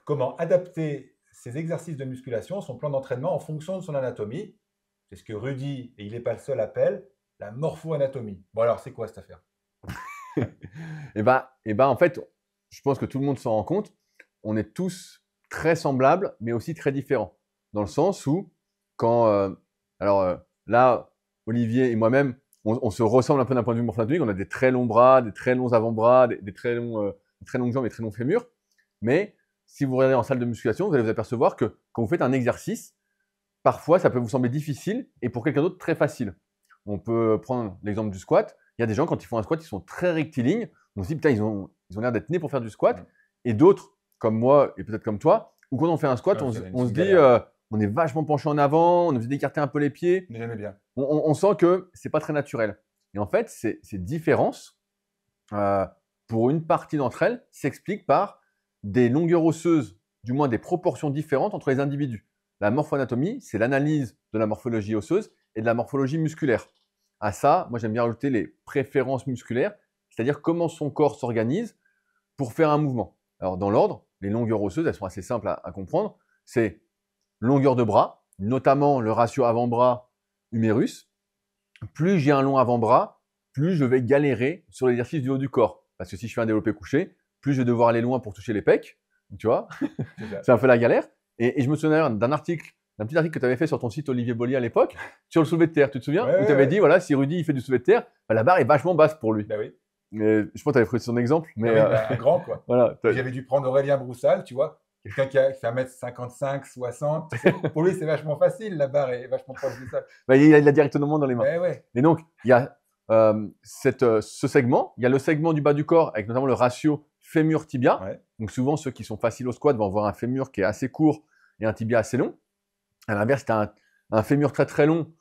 comment adapter ses exercices de musculation, son plan d'entraînement en fonction de son anatomie. C'est ce que Rudy, et il n'est pas le seul, appelle la morpho-anatomie. Bon alors, c'est quoi cette affaire? En fait, je pense que tout le monde s'en rend compte. On est tous très semblables, mais aussi très différents. Dans le sens où, quand, là, Olivier et moi-même, on se ressemble un peu d'un point de vue morphologique. On a des très longs bras, des très longs avant-bras, des très très longues jambes et très longs fémurs. Mais si vous regardez en salle de musculation, vous allez vous apercevoir que quand vous faites un exercice, parfois, ça peut vous sembler difficile et pour quelqu'un d'autre, très facile. On peut prendre l'exemple du squat. Il y a des gens, quand ils font un squat, ils sont très rectilignes. On se dit, putain, ils ont l'air d'être nés pour faire du squat. Mm. Et d'autres, comme moi et peut-être comme toi, où quand on fait un squat, Ouais, on, c'est se une, on c'est se une dit, galère. on est vachement penché en avant, on est obligé d'écarter un peu les pieds. On n'est jamais bien. On sent que c'est pas très naturel. Et en fait, ces différences, euh, pour une partie d'entre elles, s'expliquent par des longueurs osseuses, du moins des proportions différentes entre les individus. La morphoanatomie, c'est l'analyse de la morphologie osseuse et de la morphologie musculaire. À ça, moi j'aime bien rajouter les préférences musculaires, c'est-à-dire comment son corps s'organise pour faire un mouvement. Alors dans l'ordre, les longueurs osseuses, elles sont assez simples à comprendre. C'est longueur de bras, notamment le ratio avant-bras humérus. Plus j'ai un long avant-bras, plus je vais galérer sur l'exercice du haut du corps. Parce que si je fais un développé couché, plus je vais devoir aller loin pour toucher les pecs. Tu vois, C'est ça. c'est un peu la galère. Et je me souviens d'un article, d'un petit article que tu avais fait sur ton site Olivier Bollier à l'époque, sur le soulevé de terre. Tu te souviens? Ouais, Où tu ouais, avais dit, ouais. voilà, si Rudy il fait du soulevé de terre, bah, la barre est vachement basse pour lui. Ben oui. Mais je pense que tu avais pris son exemple. Ben Mais oui, ben, un grand, quoi. voilà. Et j'avais dû prendre Aurélien Broussal, tu vois, quelqu'un qui fait 1m55, 60. Tu sais, pour lui, c'est vachement facile, la barre est vachement proche du sol. Bah, il l'a directement dans les mains. Eh ouais. Et donc, il y a ce segment, il y a le segment du bas du corps avec notamment le ratio fémur-tibia. Ouais. Donc souvent, ceux qui sont faciles au squat vont avoir un fémur qui est assez court et un tibia assez long. À l'inverse, si tu as un fémur très très long,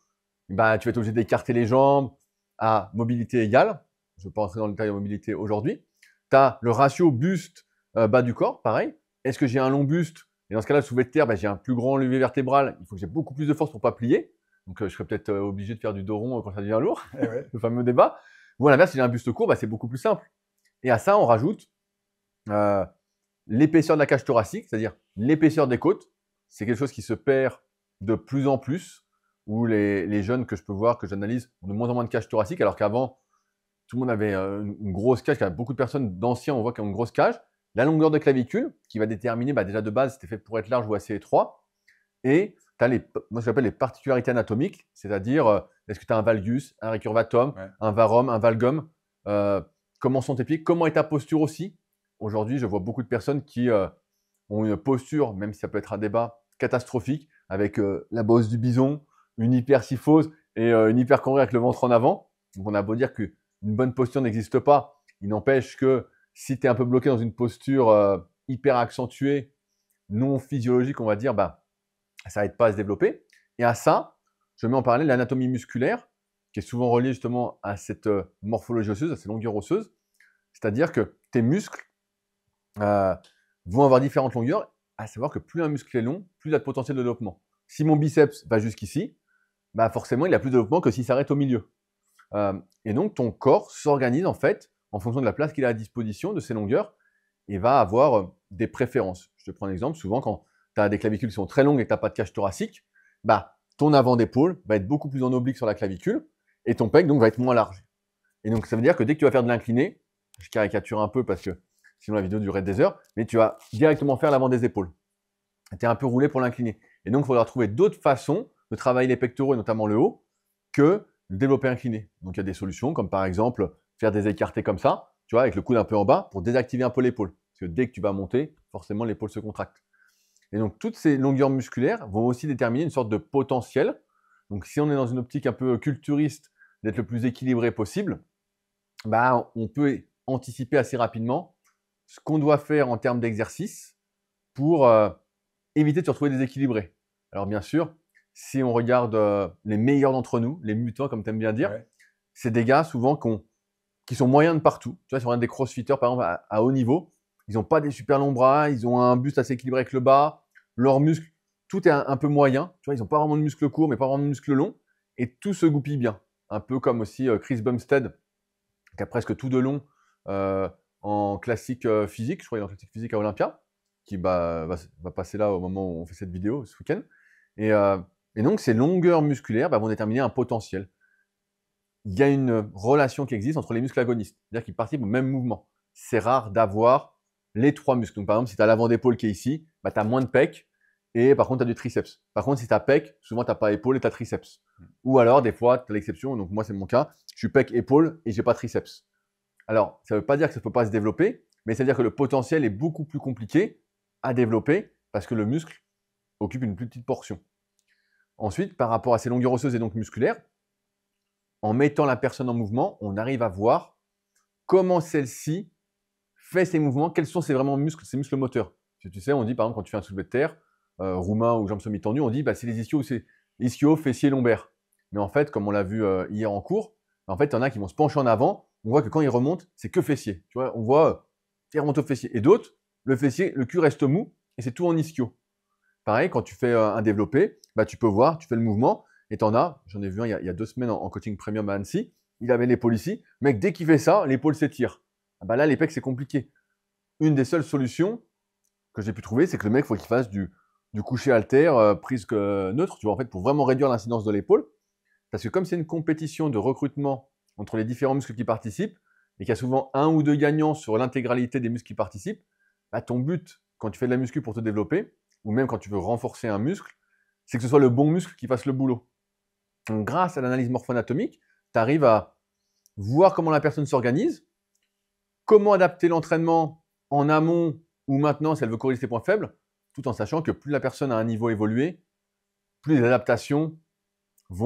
bah, tu vas être obligé d'écarter les jambes à mobilité égale. Je ne vais pas entrer dans le détail de mobilité aujourd'hui. Tu as le ratio buste bas du corps, pareil. Est-ce que j'ai un long buste? Et dans ce cas-là, le soulevé de terre, bah, j'ai un plus grand levé vertébral. Il faut que j'ai beaucoup plus de force pour pas plier. Donc, je serais peut-être obligé de faire du dos rond quand ça devient lourd, Eh ouais. le fameux débat. Ou à l'inverse, si j'ai un buste court, bah, c'est beaucoup plus simple. Et à ça, on rajoute euh, l'épaisseur de la cage thoracique, c'est-à-dire l'épaisseur des côtes. C'est quelque chose qui se perd de plus en plus, où les jeunes que je peux voir, que j'analyse, ont de moins en moins de cage thoracique, alors qu'avant, tout le monde avait une grosse cage. Il y a beaucoup de personnes d'anciens, on voit qu'ils ont une grosse cage. La longueur de clavicule, qui va déterminer, bah, déjà de base, c'était fait pour être large ou assez étroit. Et tu as moi, je l'appelle les particularités anatomiques, c'est-à-dire, est-ce que tu as un valgus, un récurvatum, Ouais. un varum, un valgum, comment sont tes pieds, comment est ta posture aussi. Aujourd'hui, je vois beaucoup de personnes qui ont une posture, même si ça peut être un débat, catastrophique, avec la bosse du bison, une hypersyphose et une hyperchondrie avec le ventre en avant. Donc, on a beau dire qu'une bonne posture n'existe pas, il n'empêche que si tu es un peu bloqué dans une posture hyper accentuée, non physiologique, on va dire, bah, ça n'aide pas à se développer. Et à ça, je mets en parallèle l'anatomie musculaire, qui est souvent reliée justement à cette morphologie osseuse, à ces longueurs osseuses. C'est-à-dire que tes muscles euh, vont avoir différentes longueurs, à savoir que plus un muscle est long, plus il a de potentiel de développement. Si mon biceps va jusqu'ici, bah forcément, il a plus de développement que s'il s'arrête au milieu. Et donc, ton corps s'organise en fait en fonction de la place qu'il a à disposition, de ses longueurs, et va avoir des préférences. Je te prends un exemple. Souvent, quand tu as des clavicules qui sont très longues et que tu n'as pas de cage thoracique, bah, ton avant d'épaule va être beaucoup plus en oblique sur la clavicule, et ton pec donc va être moins large. Et donc, ça veut dire que dès que tu vas faire de l'incliné, je caricature un peu parce que sinon la vidéo durerait des heures, mais tu vas directement faire l'avant des épaules. Tu es un peu roulé pour l'incliner. Et donc, il faudra trouver d'autres façons de travailler les pectoraux, et notamment le haut, que le développé incliné. Donc, il y a des solutions comme par exemple faire des écartés comme ça, tu vois, avec le coude un peu en bas pour désactiver un peu l'épaule. Parce que dès que tu vas monter, forcément, l'épaule se contracte. Et donc, toutes ces longueurs musculaires vont aussi déterminer une sorte de potentiel. Donc, si on est dans une optique un peu culturiste d'être le plus équilibré possible, bah, on peut anticiper assez rapidement ce qu'on doit faire en termes d'exercice pour éviter de se retrouver déséquilibré. Alors bien sûr, si on regarde les meilleurs d'entre nous, les mutants comme tu aimes bien dire, Ouais. c'est des gars souvent qui sont moyens de partout. Tu vois, si on regarde des crossfitters par exemple à haut niveau, ils n'ont pas des super longs bras, ils ont un buste assez équilibré avec le bas, leurs muscles, tout est un peu moyen. Tu vois, ils n'ont pas vraiment de muscles courts, mais pas vraiment de muscles longs, et tout se goupille bien. Un peu comme aussi Chris Bumstead, qui a presque tout de long en classique physique, je crois qu'il est en classique physique à Olympia. qui va passer là au moment où on fait cette vidéo, ce week-end. Et donc, ces longueurs musculaires vont déterminer un potentiel. Il y a une relation qui existe entre les muscles agonistes, c'est-à-dire qu'ils participent au même mouvement. C'est rare d'avoir les 3 muscles. Donc, par exemple, si tu as l'avant d'épaule qui est ici, tu as moins de pec et par contre, tu as du triceps. Par contre, si tu as pec, souvent, tu n'as pas épaule et tu as triceps. Ou alors, des fois, tu as l'exception, donc moi, c'est mon cas, je suis pec, épaule et j'ai pas triceps. Alors, ça ne veut pas dire que ça ne peut pas se développer, mais ça veut dire que le potentiel est beaucoup plus compliqué à développer parce que le muscle occupe une plus petite portion. Ensuite, par rapport à ces longueurs osseuses et donc musculaires, en mettant la personne en mouvement, on arrive à voir comment celle-ci fait ses mouvements, quels sont ses muscles moteurs. Tu sais, on dit par exemple quand tu fais un soulevé de terre, roumain ou jambes semi-tendues, on dit c'est les ischios, c'est ischio, fessier, lombaire. Mais en fait, comme on l'a vu hier en cours, en fait, il y en a qui vont se pencher en avant, on voit que quand ils remontent, c'est que fessier. Tu vois, on voit ils remontent au fessier. Et d'autres, le fessier, le cul reste mou et c'est tout en ischio. Pareil, quand tu fais un développé, tu peux voir, tu fais le mouvement, et t'en as, j'en ai vu un il y a 2 semaines en coaching premium à Annecy, il avait l'épaule ici, mec, dès qu'il fait ça, l'épaule s'étire. Là, les pecs, c'est compliqué. Une des seules solutions que j'ai pu trouver, c'est que le mec, il faut qu'il fasse du coucher haltère, prise neutre, tu vois, en fait, pour vraiment réduire l'incidence de l'épaule. Parce que comme c'est une compétition de recrutement entre les différents muscles qui participent, et qu'il y a souvent 1 ou 2 gagnants sur l'intégralité des muscles qui participent, ton but, quand tu fais de la muscu pour te développer, ou même quand tu veux renforcer un muscle, c'est que ce soit le bon muscle qui fasse le boulot. Donc, grâce à l'analyse morpho-anatomique, tu arrives à voir comment la personne s'organise, comment adapter l'entraînement en amont ou maintenant si elle veut corriger ses points faibles, tout en sachant que plus la personne a un niveau évolué, plus les adaptations ne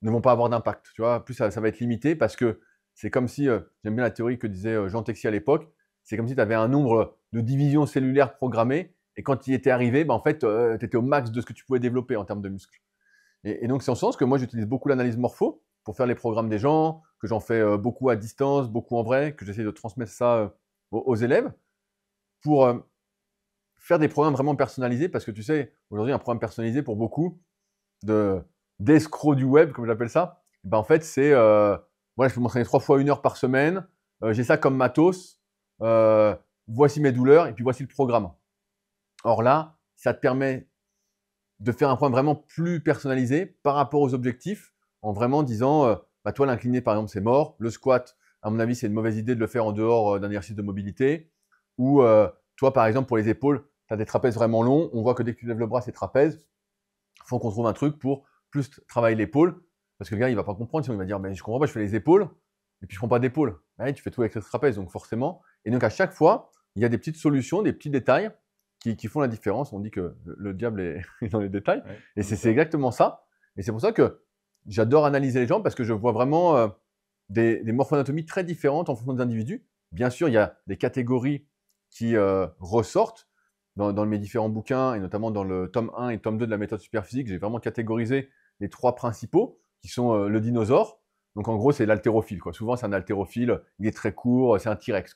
vont pas avoir d'impact. Tu vois, plus ça va être limité parce que c'est comme si, j'aime bien la théorie que disait Jean Texier à l'époque, c'est comme si tu avais un nombre de divisions cellulaires programmées et quand il était arrivé, en fait, tu étais au max de ce que tu pouvais développer en termes de muscles. Et donc, c'est en ce sens que moi, j'utilise beaucoup l'analyse morpho pour faire les programmes des gens, que j'en fais beaucoup à distance, beaucoup en vrai, que j'essaie de transmettre ça aux élèves pour faire des programmes vraiment personnalisés parce que tu sais, aujourd'hui, un programme personnalisé pour beaucoup d'escrocs du web, comme j'appelle ça, en fait, c'est voilà, je peux m'entraîner 3 fois 1 heure par semaine, j'ai ça comme matos, voici mes douleurs et puis voici le programme. Or là, ça te permet de faire un programme vraiment plus personnalisé par rapport aux objectifs, en vraiment disant, toi, l'incliné, par exemple, c'est mort. Le squat, à mon avis, c'est une mauvaise idée de le faire en dehors d'un exercice de mobilité. Ou toi, par exemple, pour les épaules, tu as des trapèzes vraiment longs. On voit que dès que tu lèves le bras, c'est trapèze. Il faut qu'on trouve un truc pour plus travailler l'épaule. Parce que le gars, il va pas comprendre. Sinon, il va dire, mais je comprends pas, je fais les épaules et puis je prends pas d'épaule. Ouais, tu fais tout avec le trapèze, donc forcément. Et donc, à chaque fois, il y a des petites solutions, des petits détails qui font la différence. On dit que le diable est dans les détails. Ouais, et c'est exactement ça. Et c'est pour ça que j'adore analyser les gens parce que je vois vraiment des morpho-anatomies très différentes en fonction des individus. Bien sûr, il y a des catégories qui ressortent dans mes différents bouquins et notamment dans le tome 1 et tome 2 de la méthode Superphysique. J'ai vraiment catégorisé les 3 principaux qui sont le dinosaure. Donc en gros, c'est l'haltérophile. Souvent, c'est un haltérophile. Il est très court, c'est un T-Rex.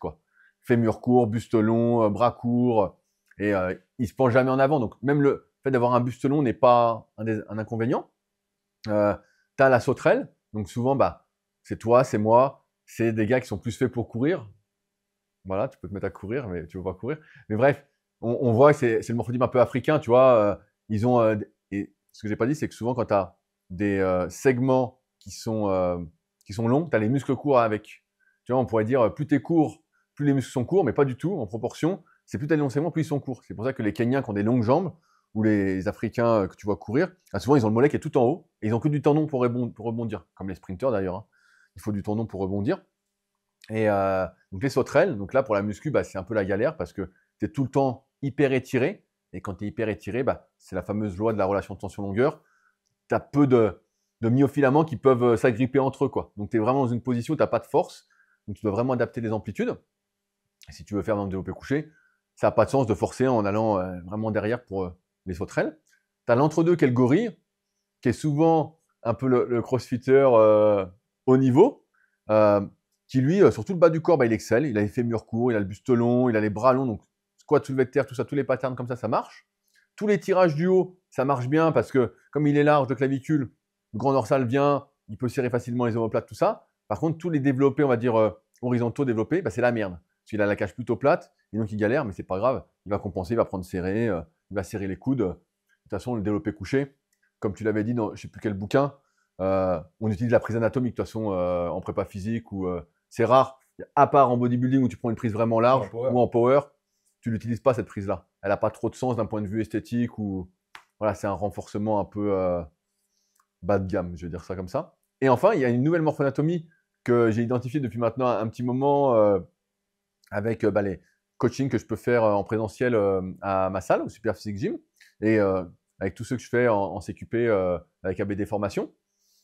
Fémur court, buste long, bras court. Et il se penche jamais en avant. Donc même le fait d'avoir un buste long n'est pas un inconvénient. Tu as la sauterelle. Donc souvent, c'est toi, c'est moi. C'est des gars qui sont plus faits pour courir. Voilà, tu peux te mettre à courir, mais tu ne veux pas courir. Mais bref, on voit que c'est le morphotype un peu africain, tu vois. Ils ont, et ce que j'ai pas dit, c'est que souvent quand tu as des segments qui sont longs, tu as les muscles courts avec. Tu vois, on pourrait dire plus tu es court, plus les muscles sont courts, mais pas du tout en proportion. C'est plus tu as des longs segments, plus ils sont courts. C'est pour ça que les Kenyans qui ont des longues jambes, ou les Africains que tu vois courir, souvent ils ont le mollet qui est tout en haut, et ils n'ont que du tendon pour rebondir, comme les sprinteurs d'ailleurs. Hein. Il faut du tendon pour rebondir. Et donc les sauterelles, donc là pour la muscu, c'est un peu la galère parce que tu es tout le temps hyper étiré. Et quand tu es hyper étiré, c'est la fameuse loi de la relation tension-longueur. Tu as peu de myofilaments qui peuvent s'agripper entre eux. Donc tu es vraiment dans une position où tu n'as pas de force. Donc tu dois vraiment adapter les amplitudes. Et si tu veux faire un développé couché, ça n'a pas de sens de forcer en allant vraiment derrière pour les sauterelles. Tu as l'entre-deux qui est le gorille, qui est souvent un peu le crossfitter haut niveau. Qui lui, sur tout le bas du corps, il excelle. Il a les fémurs courts, il a le buste long, il a les bras longs. Donc, squat, soulevé de terre, tout ça, tous les patterns comme ça marche. Tous les tirages du haut, ça marche bien parce que comme il est large de clavicule, le grand dorsal vient, il peut serrer facilement les omoplates, tout ça. Par contre, tous les développés, on va dire horizontaux développés, c'est la merde. Parce qu'il a la cage plutôt plate et donc il galère, mais c'est pas grave. il va compenser, il va prendre serré, il va serrer les coudes. De toute façon, le développé couché, comme tu l'avais dit dans je ne sais plus quel bouquin, on utilise la prise anatomique de toute façon en prépa physique ou c'est rare, à part en bodybuilding où tu prends une prise vraiment large ou en power, tu l'utilises pas cette prise-là. Elle n'a pas trop de sens d'un point de vue esthétique ou voilà, c'est un renforcement un peu bas de gamme, je vais dire ça comme ça. Et enfin, il y a une nouvelle morphoanatomie que j'ai identifiée depuis maintenant un petit moment avec les coachings que je peux faire en présentiel à ma salle, au Super Physique Gym, et avec tous ceux que je fais en CQP avec ABD Formation.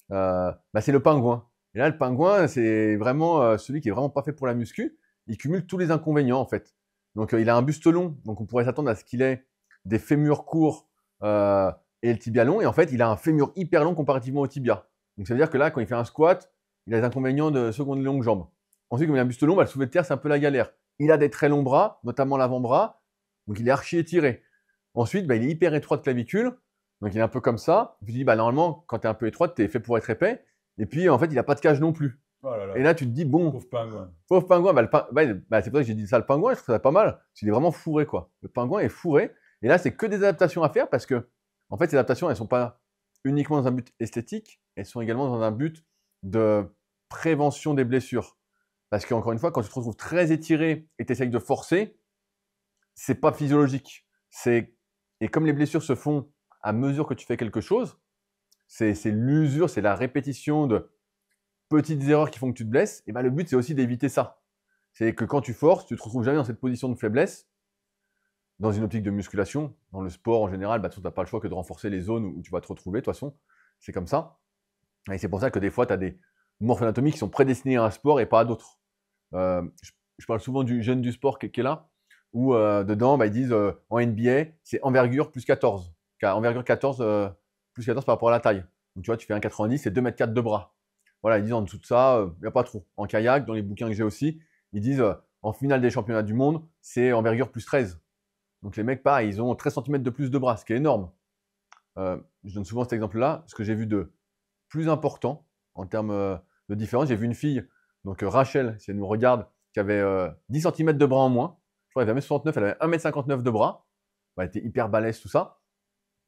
C'est le pingouin. Et là, le pingouin, c'est vraiment celui qui est vraiment pas fait pour la muscu. Il cumule tous les inconvénients, en fait. Donc, il a un buste long, donc on pourrait s'attendre à ce qu'il ait des fémurs courts et le tibia long. Et en fait, il a un fémur hyper long comparativement au tibia. Donc, ça veut dire que là, quand il fait un squat, il a les inconvénients de seconde longue jambe. Ensuite, comme il a un buste long, le soulevé de terre, c'est un peu la galère. Il a des très longs bras, notamment l'avant-bras, donc il est archi étiré. Ensuite, il est hyper étroit de clavicule, donc il est un peu comme ça. Puis tu dis, normalement, quand tu es un peu étroit, tu es fait pour être épais. Et puis, en fait, il n'a pas de cage non plus. Oh là là. Et là, tu te dis, bon. Pauvre pingouin. Pauvre pingouin. C'est pour ça que j'ai dit ça, le pingouin, je trouve ça pas mal. Parce qu'il est vraiment fourré, quoi. Le pingouin est fourré. Et là, c'est que des adaptations à faire parce que, en fait, ces adaptations, elles ne sont pas uniquement dans un but esthétique, elles sont également dans un but de prévention des blessures. Parce qu'encore une fois, quand tu te retrouves très étiré et tu essayes de forcer, c'est pas physiologique. Et comme les blessures se font à mesure que tu fais quelque chose, c'est l'usure, c'est la répétition de petites erreurs qui font que tu te blesses. Et le but, c'est aussi d'éviter ça. C'est que quand tu forces, tu te retrouves jamais dans cette position de faiblesse. Dans une optique de musculation, dans le sport en général, tu n'as pas le choix que de renforcer les zones où tu vas te retrouver. De toute façon, c'est comme ça. Et c'est pour ça que des fois, tu as des morpho-anatomies qui sont prédestinées à un sport et pas à d'autres. Je parle souvent du jeune du sport qui est là, où dedans, ils disent en NBA, c'est envergure plus 14. Envergure 14 plus 14 par rapport à la taille. Donc tu vois, tu fais 1,90, c'est 2,4 m de bras. Voilà, ils disent en dessous de ça, il n'y a pas trop. En kayak, dans les bouquins que j'ai aussi, ils disent en finale des championnats du monde, c'est envergure plus 13. Donc les mecs, pareil, ils ont 13 cm de plus de bras, ce qui est énorme. Je donne souvent cet exemple-là, ce que j'ai vu de plus important en termes de différence. J'ai vu une fille, donc Rachel, si elle nous regarde, qui avait 10 cm de bras en moins. Je crois qu'elle avait 1m69, elle avait 1,59 m de bras. Elle était hyper balèze, tout ça.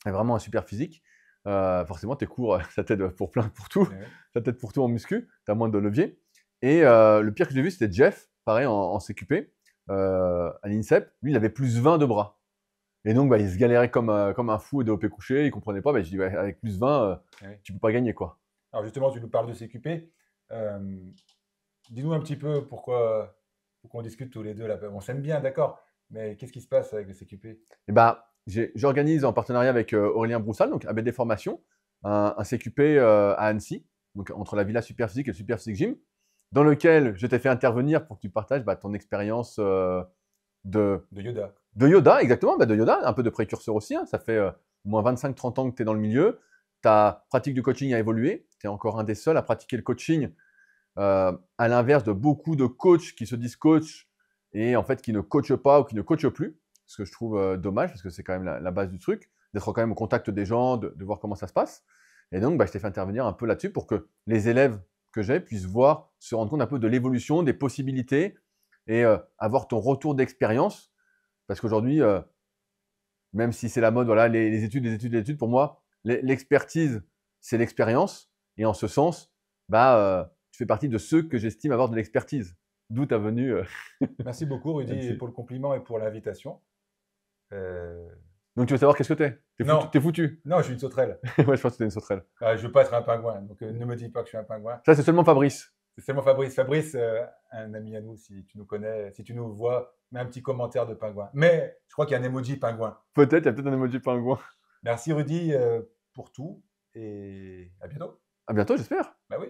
Elle avait vraiment un super physique. Forcément, tes cours, ça t'aide pour tout. Ouais. Ça t'aide pour tout en muscu, tu as moins de levier. Et le pire que j'ai vu, c'était Jeff, pareil, en CQP, à l'INSEP. Lui, il avait plus 20 de bras. Et donc, il se galérait comme un fou au développé couché, il ne comprenait pas. Je dis, avec plus 20, tu ne peux pas gagner, quoi. Alors justement, tu nous parles de CQP. Dis-nous un petit peu pourquoi on discute tous les deux là. On s'aime bien, d'accord, mais qu'est-ce qui se passe avec le CQP? J'organise en partenariat avec Aurélien Broussal, donc ABD Formation, un CQP à Annecy, donc entre la Villa Super Physique et le Super Physique Gym, dans lequel je t'ai fait intervenir pour que tu partages ton expérience de Yoda. De Yoda, exactement, de Yoda, un peu de précurseur aussi. Hein. Ça fait au moins 25-30 ans que tu es dans le milieu. Ta pratique du coaching a évolué. Tu es encore un des seuls à pratiquer le coaching, à l'inverse de beaucoup de coachs qui se disent coach et en fait qui ne coachent pas ou qui ne coachent plus. Ce que je trouve dommage parce que c'est quand même la base du truc, d'être quand même au contact des gens, de voir comment ça se passe. Et donc, je t'ai fait intervenir un peu là-dessus pour que les élèves que j'ai puissent voir, se rendre compte un peu de l'évolution, des possibilités et avoir ton retour d'expérience. Parce qu'aujourd'hui, même si c'est la mode, voilà, les études, pour moi, l'expertise, c'est l'expérience. Et en ce sens, tu fais partie de ceux que j'estime avoir de l'expertise. D'où ta venue. Merci beaucoup, Rudy, pour le compliment et pour l'invitation. Donc, tu veux savoir qu'est-ce que t'es? T'es foutu. Non, je suis une sauterelle. Ouais, je pense que t'es une sauterelle. Je ne veux pas être un pingouin, donc ne me dis pas que je suis un pingouin. Ça, c'est seulement Fabrice. C'est seulement Fabrice. Fabrice, un ami à nous, si tu nous connais, si tu nous vois, mets un petit commentaire de pingouin. Mais je crois qu'il y a un emoji pingouin. Peut-être, il y a peut-être un emoji pingouin. Merci Rudy pour tout et à bientôt. À bientôt, j'espère. Bah oui.